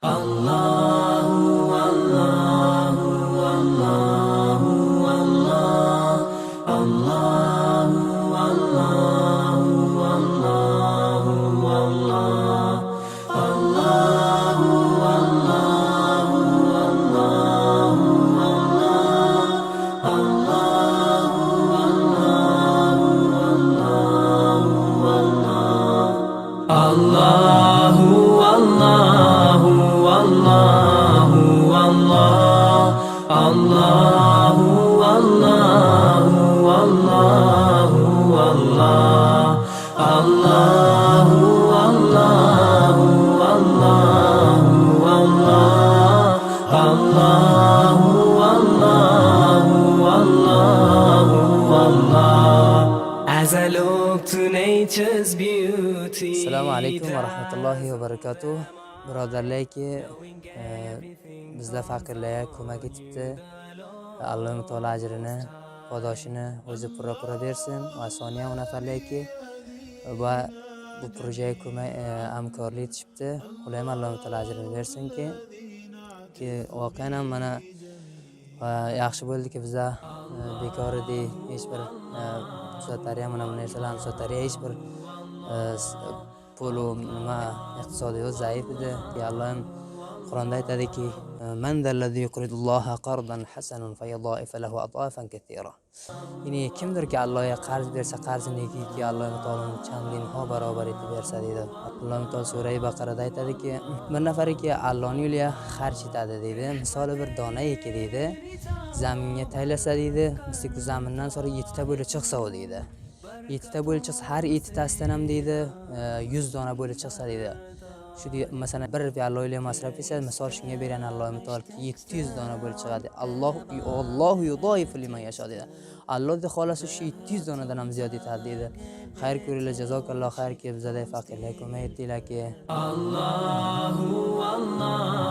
Allahu Allahu Allahu Allah Allahu Allahu Allahu Allah Allahu Allahu Allahu Allahu Allahu Allahu As I look to nature's beauty. Assalomu alaykum va rahmatullohi va barakatuh. Birodarlarga bizlar faqirlarga ko'mak etibdi. Alloh taolo ajrini, podoshini o'zi pura bersin. Va soniya nafarlarga va bu proyektga ko'mak hamkorlik etishibdi. Ular ham Alloh taolo ajrini bersinki, voqean ham mana yaxshi bo'ldiki bizlar bekor edik, hech bir sotariya mana bu narsalarni sotariya hech bir pul nima iqtisodiyot zaif edi. Alloh ham Qur'onda aytadiki, man dallazi yuqridulloha qardan hasanan fayadha'ifa lahu adafan katira. Ya'ni kimdirki Allohga qarz bersa, qarzini Alloh taoloning changlinho barobar etib bersa deydi. Alloh taolo sura Baqarada aytadiki, bir nafariki Allohning yo'liga xarj etadi deydi. Misoli bir dona eki deydi, zaminga taylasa deydi, misli zamindan sonra 7 ta bo'lib chiqsa u deydi. 7 ta bo'lib chiqsa, har 7 tasidan ham deydi 100 dona bo'lib chiqsa deydi. Shu masalan bir Alloh yo'liga masraf etsa, misol shunga bergan Alloh taolo 700 dona bo'lib chiqadi. Allohu yudaifu liman yasha deydi. Alloh de xolasi shu 700 donadan ham ziyod etadi deydi. Xayr ko'ringlar, jazokalloh xayr, ki bizada faqirlar ko'mayib etdinglar ki. Allahu Allah